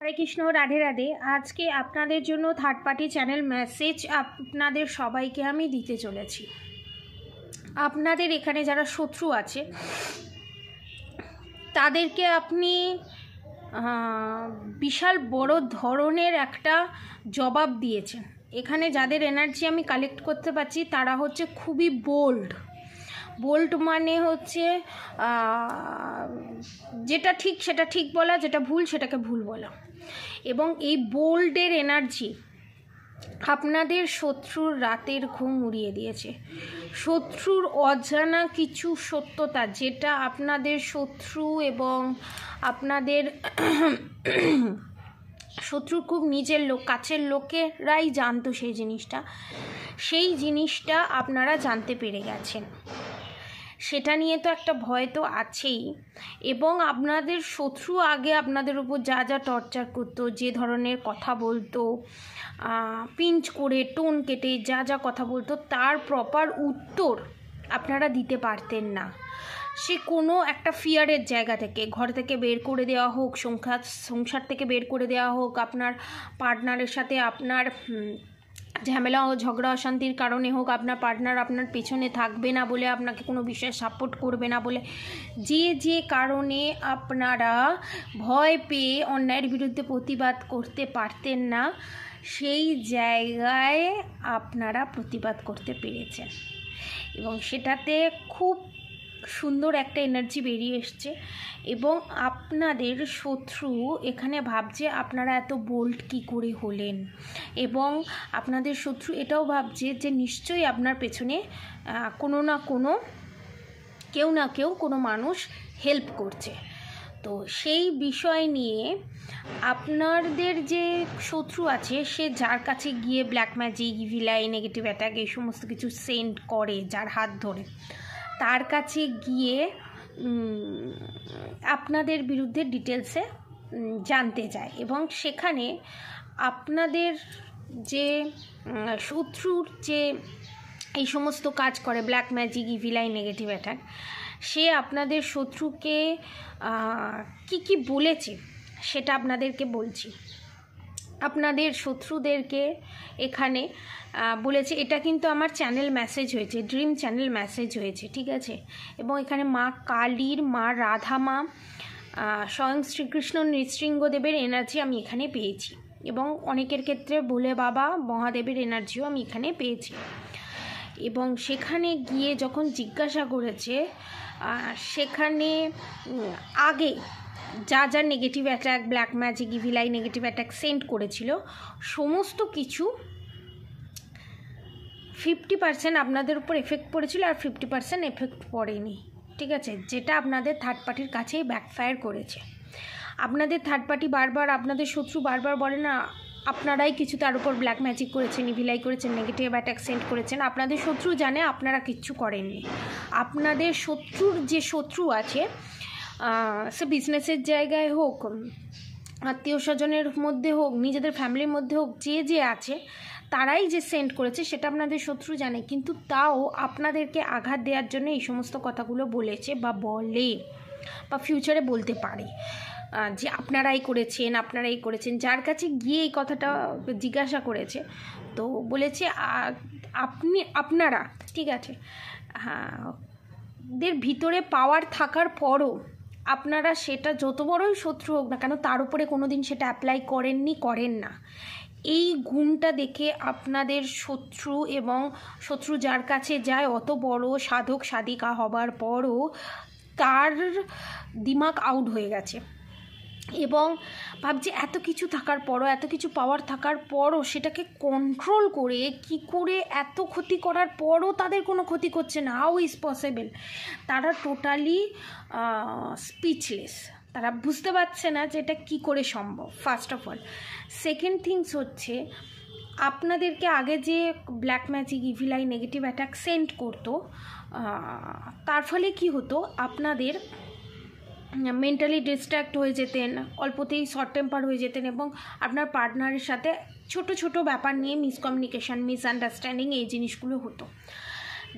হরে কৃষ্ণ, রাধে রাধে। আজকে আপনাদের জন্য থার্ড পার্টি চ্যানেল মেসেজ আপনাদের সবাইকে আমি দিতে চলেছি। আপনাদের এখানে যারা শত্রু আছে তাদেরকে আপনি বিশাল বড় ধরনের একটা জবাব দিয়েছেন। এখানে যাদের এনার্জি আমি কালেক্ট করতে পারছি তারা হচ্ছে খুবই বোল্ড মানে হচ্ছে যেটা ঠিক সেটা ঠিক বলা, যেটা ভুল সেটাকে ভুল বলা। এবং এই বোল্ডের এনার্জি আপনাদের শত্রুর রাতের ঘুম উড়িয়ে দিয়েছে। শত্রুর অজানা কিছু সত্যতা, যেটা আপনাদের শত্রু এবং আপনাদের শত্রুর খুব নিজের লোক, কাছের লোকেরাই জানতো সেই জিনিসটা আপনারা জানতে পেরে গেছেন। সেটা নিয়ে তো একটা ভয় তো আছেই। এবং আপনাদের শত্রু আগে আপনাদের উপর যা যা টর্চার করতো, যে ধরনের কথা বলতো, পিঞ্চ করে টোন কেটে যা যা কথা বলতো, তার প্রপার উত্তর আপনারা দিতে পারতেন না। সে কোনো একটা ফিয়ারের জায়গা থেকে, ঘর থেকে বের করে দেওয়া হোক, সংসার থেকে বের করে দেওয়া হোক, আপনার পার্টনারের সাথে আপনার ঝামেলা ও ঝগড়া অশান্তির কারণে হোক, আপনার পার্টনার আপনার পেছনে থাকবে না বলে, আপনাকে কোনো বিষয়ে সাপোর্ট করবে না বলে, যে কারণে আপনারা ভয় পেয়ে অন্যায়ের বিরুদ্ধে প্রতিবাদ করতে পারতেন না, সেই জায়গায় আপনারা প্রতিবাদ করতে পেরেছেন। এবং সেটাতে খুব সুন্দর একটা এনার্জি বেরিয়ে এসছে। এবং আপনাদের শত্রু এখানে ভাবছে আপনারা এত বোল্ড কী করে হলেন। এবং আপনাদের শত্রু এটাও ভাবছে যে নিশ্চয়ই আপনার পেছনে কোনো না কোনো কেউ কোনো মানুষ হেল্প করছে। তো সেই বিষয় নিয়ে আপনাদের যে শত্রু আছে, সে যার কাছে গিয়ে black magic, villi, negative attack এই সমস্ত কিছু সেন্ড করে, যার হাত ধরে, তার কাছে গিয়ে আপনাদের বিরুদ্ধে ডিটেলসে জানতে চায়। এবং সেখানে আপনাদের যে শত্রুর যে এই সমস্ত কাজ করে, black magic, evil eye, negative attack, সে আপনাদের শত্রুকে কি বলেছে সেটা আপনাদেরকে বলছি। আপনাদের শত্রুদেরকে এখানে বলেছে, এটা কিন্তু আমার চ্যানেল মেসেজ হয়েছে, ড্রিম চ্যানেল মেসেজ হয়েছে, ঠিক আছে। এবং এখানে মা কালীর, মা রাধা মা, স্বয়ং শ্রীকৃষ্ণ নৃসিংহদেবের এনার্জি আমি এখানে পেয়েছি। এবং অনেকের ক্ষেত্রে ভোলে বাবা মহাদেবের এনার্জিও আমি এখানে পেয়েছি। এবং সেখানে গিয়ে যখন জিজ্ঞাসা করেছে, সেখানে আগে যা যা negative attack, black magic, evil eye, negative attack send করেছিল, সমস্ত কিছু 50% আপনাদের উপর এফেক্ট পড়েছিল, আর 50% এফেক্ট পড়েনি, ঠিক আছে। যেটা আপনাদের থার্ড পার্টির কাছেই ব্যাকফায়ার করেছে। আপনাদের থার্ড পার্টি বারবার, আপনাদের শত্রু বারবার বলে না আপনারাই কিছু তার উপর ব্ল্যাক ম্যাজিক করেছেন, ইভিলাই করেছেন, নেগেটিভ অ্যাটাক সেন্ড করেছেন। আপনাদের শত্রু জানে আপনারা কিচ্ছু করেননি। আপনাদের শত্রুর যে শত্রু আছে, সে বিজনেসের জায়গায় হোক, আত্মীয় স্বজনের মধ্যে হোক, নিজেদের ফ্যামিলির মধ্যে হোক, যে আছে তারাই যে সেন্ড করেছে সেটা আপনাদের শত্রু জানে। কিন্তু তাও আপনাদেরকে আঘাত দেওয়ার জন্য এই সমস্ত কথাগুলো বলেছে বা বলে, বা ফিউচারে বলতে পারে যে আপনারাই করেছেন। যার কাছে গিয়ে এই কথাটা জিজ্ঞাসা করেছে, তো বলেছে আপনারা, ঠিক আছে, দের ভিতরে পাওয়ার থাকার পরও আপনারা সেটা যত বড়ই শত্রু হোক না কেন, তার উপরে কোনো দিন সেটা অ্যাপ্লাই করেন না। এই গুণটা দেখে আপনাদের শত্রু, এবং শত্রু যার কাছে যায়, অত বড় সাধক সাধিকা হবার পরও তার দিমাগ আউট হয়ে গেছে। এবং ভাবছি এত কিছু থাকার পরও, এত কিছু পাওয়ার থাকার পরও সেটাকে কন্ট্রোল করে কি করে এত ক্ষতি করার পরও তাদের কোনো ক্ষতি করছে না। How is possible? তারা টোটালি স্পিচলেস। তারা বুঝতে পারছে না যে এটা কী করে সম্ভব, first of all. Second things হচ্ছে, আপনাদেরকে আগে যে black magic, evil eye, negative attack send করতো, তার ফলে কি হতো, আপনাদের মেন্টালি ডিস্ট্র্যাক্ট হয়ে যেতেন, অল্পতেই শর্ট টেম্পার হয়ে যেতেন, এবং আপনার পার্টনারের সাথে ছোট ব্যাপার নিয়ে মিসকমিউনিকেশন, মিসআন্ডারস্ট্যান্ডিং এই জিনিসগুলো হতো,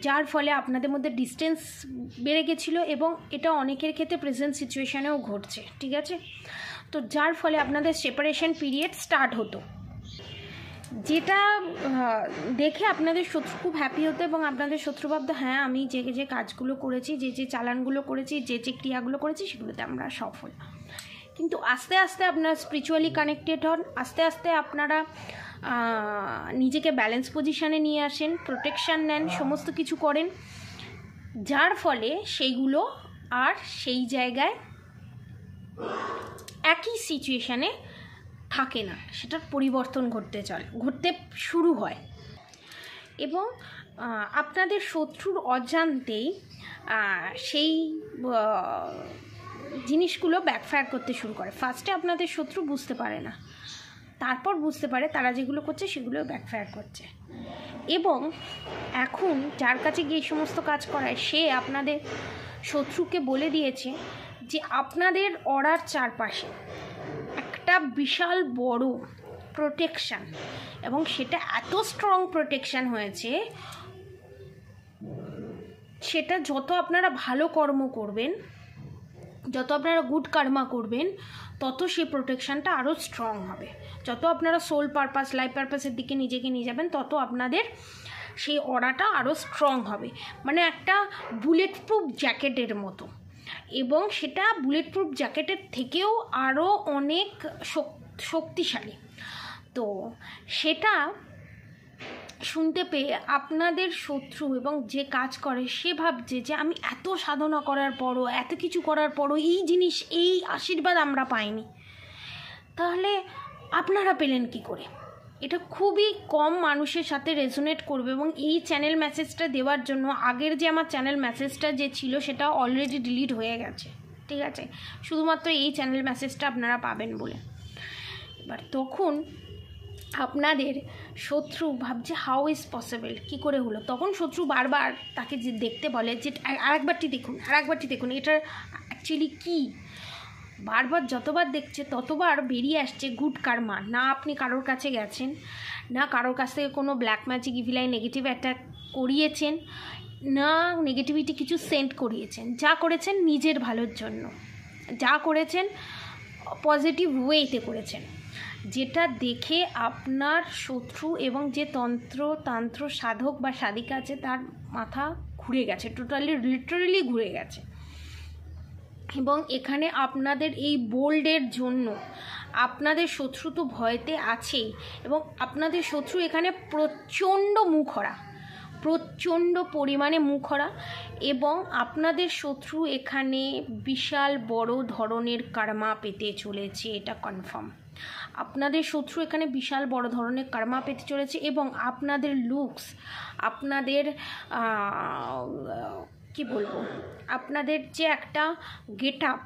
যার ফলে আপনাদের মধ্যে ডিস্টেন্স বেড়ে গেছিলো। এবং এটা অনেকের ক্ষেত্রে প্রেজেন্ট সিচুয়েশানেও ঘটছে, ঠিক আছে। তো তো যার ফলে আপনাদের সেপারেশন পিরিয়ড স্টার্ট হতো, যেটা দেখে আপনাদের শত্রু খুব হ্যাপি হতো এবং আপনাদের শত্রু ভাবতো হ্যাঁ আমি যে যে কাজগুলো করেছি, যে যে চালানগুলো করেছি, যে যে ক্রিয়াগুলো করেছি সেগুলোতে আমরা সফল। কিন্তু আস্তে আস্তে আপনারা স্পিরিচুয়ালি কানেক্টেড হন, আস্তে আস্তে আপনারা নিজেকে ব্যালেন্স পজিশানে নিয়ে আসেন, প্রোটেকশান নেন, সমস্ত কিছু করেন, যার ফলে সেইগুলো আর সেই জায়গায় একই সিচুয়েশানে থাকে না, সেটার পরিবর্তন ঘটতে শুরু হয়। এবং আপনাদের শত্রুর অজান্তেই সেই জিনিসগুলো ব্যাকফায়ার করতে শুরু করে। ফার্স্টে আপনাদের শত্রু বুঝতে পারে না, তারপর বুঝতে পারে তারা যেগুলো করছে সেগুলো ব্যাকফায়ার করছে। এবং এখন যার কাছে গিয়ে সমস্ত কাজ করায় সে আপনাদের শত্রুকে বলে দিয়েছে যে আপনাদের অরার চারপাশে একটা বিশাল বড় প্রোটেকশান, এবং সেটা এত স্ট্রং প্রোটেকশান হয়েছে, সেটা যত আপনারা ভালো কর্ম করবেন, যত আপনারা গুড কর্মা করবেন, তত সেই প্রোটেকশানটা আরও স্ট্রং হবে। যত আপনারা সোল পারপাস, লাইফ পারপাসের দিকে নিজেকে নিয়ে যাবেন, তত আপনাদের সেই অরাটা আরও স্ট্রং হবে, মানে একটা বুলেট প্রুফ জ্যাকেটের মতো। এবং সেটা বুলেট প্রুফ জ্যাকেটের থেকেও আরও অনেক শক্তিশালী। তো সেটা শুনতে পেয়ে আপনাদের শত্রু এবং যে কাজ করে সে ভাবছে যে আমি এত সাধনা করার পরও, এত কিছু করার পরও এই জিনিস, এই আশীর্বাদ আমরা পাইনি, তাহলে আপনারা পেলেন কি করে? এটা খুবই কম মানুষের সাথে রেজোনেট করবে। এবং এই চ্যানেল মেসেজটা দেওয়ার জন্য আগের যে আমার চ্যানেল মেসেজটা যে ছিল সেটা অলরেডি ডিলিট হয়ে গেছে, ঠিক আছে, শুধুমাত্র এই চ্যানেল মেসেজটা আপনারা পাবেন বলে। এবার তখন আপনাদের শত্রু ভাবছে হাউ ইজ পসিবল, কী করে হলো? তখন শত্রু বারবার তাকে যে দেখতে বলে যে আরেকবারটি দেখুন এটার অ্যাকচুয়ালি কী। বারবার যতবার দেখছে ততবার বেরিয়ে আসছে গুড কার্মা। না আপনি কারোর কাছে গেছেন, না কারোর কাছ থেকে কোনো black magic, evil eye, negative attack করিয়েছেন, না নেগেটিভিটি কিছু সেন্ড করিয়েছেন। যা করেছেন নিজের ভালোর জন্য, যা করেছেন পজিটিভ ওয়েতে করেছেন, যেটা দেখে আপনার শত্রু এবং যে তান্ত্র সাধক বা সাধিকা আছে তার মাথা ঘুরে গেছে, লিটারালি ঘুরে গেছে। এবং এখানে আপনাদের এই বোল্ডের জন্য আপনাদের শত্রু তো ভয়তে আছেই, এবং আপনাদের শত্রু এখানে প্রচণ্ড পরিমাণে মুখরা। এবং আপনাদের শত্রু এখানে বিশাল বড় ধরনের কার্মা পেতে চলেছে, এটা কনফার্ম। আপনাদের শত্রু এখানে বিশাল বড় ধরনের কার্মা পেতে চলেছে। এবং আপনাদের লুকস, আপনাদের কি বলবো, আপনাদের যে একটা গেট আপ,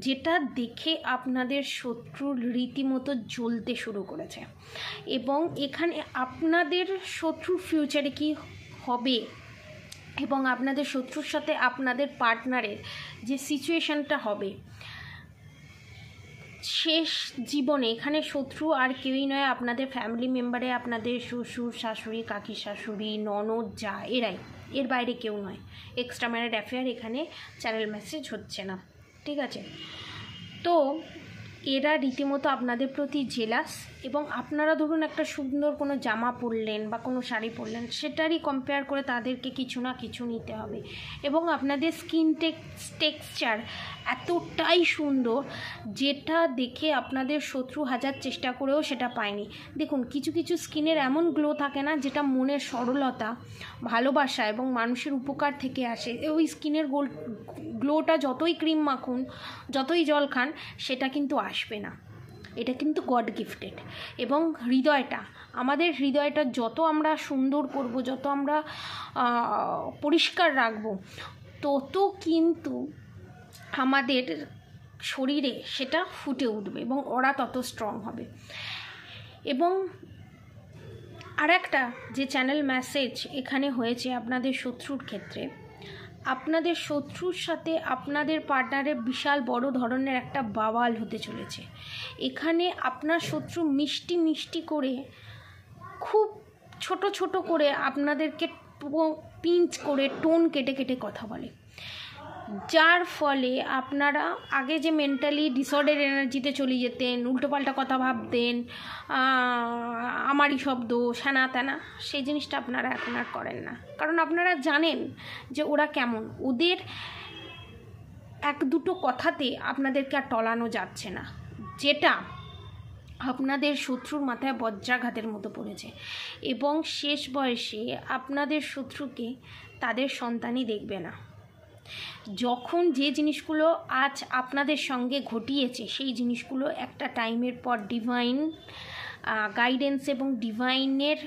যেটা দেখে আপনাদের শত্রুর রীতিমতো জ্বলতে শুরু করেছে। এবং এখানে আপনাদের শত্রুর ফিউচারে কি হবে এবং আপনাদের শত্রুর সাথে আপনাদের পার্টনারের যে সিচুয়েশানটা হবে শেষ জীবনে, এখানে শত্রু আর কেউই নয়, আপনাদের ফ্যামিলি মেম্বারে আপনাদের শ্বশুর শাশুড়ি, কাকি শাশুড়ি, ননদ, যা, এর বাইরে কেউ নয়। এক্সট্রা ম্যারিড অ্যাফেয়ার এখানে চ্যানেল মেসেজ হচ্ছে না, ঠিক আছে। তো এরা রীতিমতো আপনাদের প্রতি জেলাস। এবং আপনারা ধরুন একটা সুন্দর কোনো জামা পরলেন বা কোনো শাড়ি পরলেন, সেটারই কম্পেয়ার করে তাদেরকে কিছু না কিছু নিতে হবে। এবং আপনাদের স্কিন টেক্সচার এতটাই সুন্দর, যেটা দেখে আপনাদের শত্রু হাজার চেষ্টা করেও সেটা পায়নি। দেখুন, কিছু কিছু স্কিনের এমন গ্লো থাকে না, যেটা মনের সরলতা, ভালোবাসা এবং মানুষের উপকার থেকে আসে। ওই স্কিনের গ্লোটা যতই ক্রিম মাখুন, যতই জল খান, সেটা কিন্তু আসবে না। এটা কিন্তু গড গিফটেড। এবং আমাদের হৃদয়টা যত আমরা সুন্দর করব, যত আমরা পরিষ্কার রাখব, তত কিন্তু আমাদের শরীরে সেটা ফুটে উঠবে এবং ওরা তত স্ট্রং হবে। এবং আরেকটা যে চ্যানেল মেসেজ এখানে হয়েছে আপনাদের শত্রুর ক্ষেত্রে, আপনাদের শত্রুর সাথে আপনাদের পার্টনারের বিশাল বড় ধরনের একটা বাওয়াল হতে চলেছে। এখানে আপনার শত্রু মিষ্টি মিষ্টি করে, খুব ছোট ছোট করে আপনাদেরকে পিঞ্চ করে, টোন কেটে কেটে কথা বলে, যার ফলে আপনারা আগে যে মেন্টালি ডিসঅর্ডার এনার্জিতে চলে যেতেন, উল্টোপাল্টা কথা ভাবতেন, আমারই সব দোষ, হ্যানা ত্যানা, সেই জিনিসটা আপনারা এখন আর করেন না। কারণ আপনারা জানেন যে ওরা কেমন, ওদের এক দুটো কথাতে আপনাদেরকে আর টলানো যাচ্ছে না, যেটা আপনাদের শত্রুর মাথায় বজ্রাঘাতের মতো পড়েছে। এবং শেষ বয়সে আপনাদের শত্রুকে তাদের সন্তানই দেখবে না। যখন যে জিনিসগুলো আজ আপনাদের সঙ্গে ঘটিয়েছে সেই জিনিসগুলো একটা টাইমের পর ডিভাইন গাইডেন্স এবং ডিভাইনের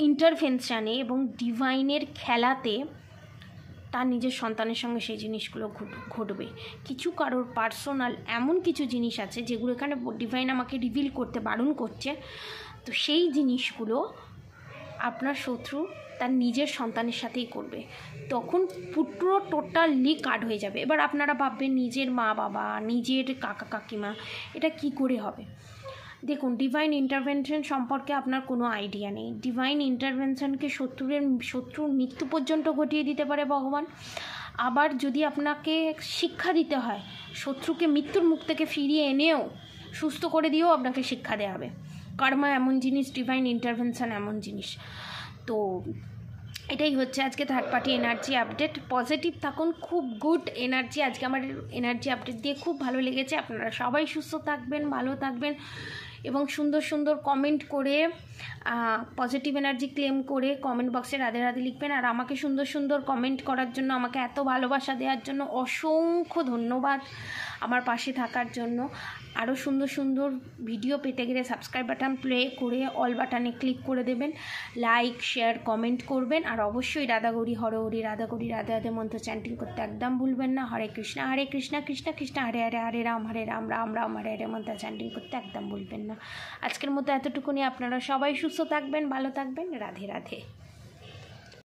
ইন্টারভেনশানে এবং ডিভাইনের খেলাতে তার নিজের সন্তানের সঙ্গে সেই জিনিসগুলো ঘটবে। কিছু কারোর পার্সোনাল এমন কিছু জিনিস আছে যেগুলো এখানে ডিভাইন আমাকে রিভিল করতে বারণ করছে, তো সেই জিনিসগুলো আপনার শত্রু তার নিজের সন্তানের সাথেই করবে। তখন পুরো টোটালি কাট হয়ে যাবে। এবার আপনারা ভাববেন নিজের মা বাবা, নিজের কাকা কাকিমা, এটা কি করে হবে? দেখুন, ডিভাইন ইন্টারভেনশন সম্পর্কে আপনার কোনো আইডিয়া নেই। ডিভাইন ইন্টারভেনশনকে শত্রুর মৃত্যু পর্যন্ত ঘটিয়ে দিতে পারে ভগবান। আবার যদি আপনাকে শিক্ষা দিতে হয়, শত্রুকে মৃত্যুর মুখ থেকে ফিরিয়ে এনেও সুস্থ করে দিয়েও আপনাকে শিক্ষা দেওয়া হবে। কর্মা এমন জিনিস, ডিভাইন ইন্টারভেনশন এমন জিনিস। তো এটাই হচ্ছে আজকে third party energy update. Positive থাকুন, খুব গুড এনার্জি। আজকে আমার এনার্জি আপডেট দিয়ে খুব ভালো লেগেছে। আপনারা সবাই সুস্থ থাকবেন, ভালো থাকবেন এবং সুন্দর সুন্দর কমেন্ট করে পজিটিভ এনার্জি ক্লেম করে কমেন্ট বক্সে রাধে রাধে লিখবেন। আর আমাকে সুন্দর সুন্দর কমেন্ট করার জন্য, আমাকে এত ভালোবাসা দেওয়ার জন্য অসংখ্য ধন্যবাদ আমার পাশে থাকার জন্য। আরও সুন্দর সুন্দর ভিডিও পেতে গেলে সাবস্ক্রাইব বাটন প্লে করে অল বাটনে ক্লিক করে দেবেন, লাইক শেয়ার কমেন্ট করবেন। আর অবশ্যই রাধাগৌরী হরহরি, রাধাগৌরী রাধে রাধে মন্ত্র চ্যান্টিং করতে একদম ভুলবেন না। হরে কৃষ্ণ কৃষ্ণ কৃষ্ণ হরে হরে, হরে রাম রাম রাম হরে হরে মন্ত্র চ্যান্টিং করতে একদম ভুলবেন না। আজকের মতো এতটুকুনি। আপনারা সবাই সুস্থ থাকবেন, ভালো থাকবেন। রাধে রাধে।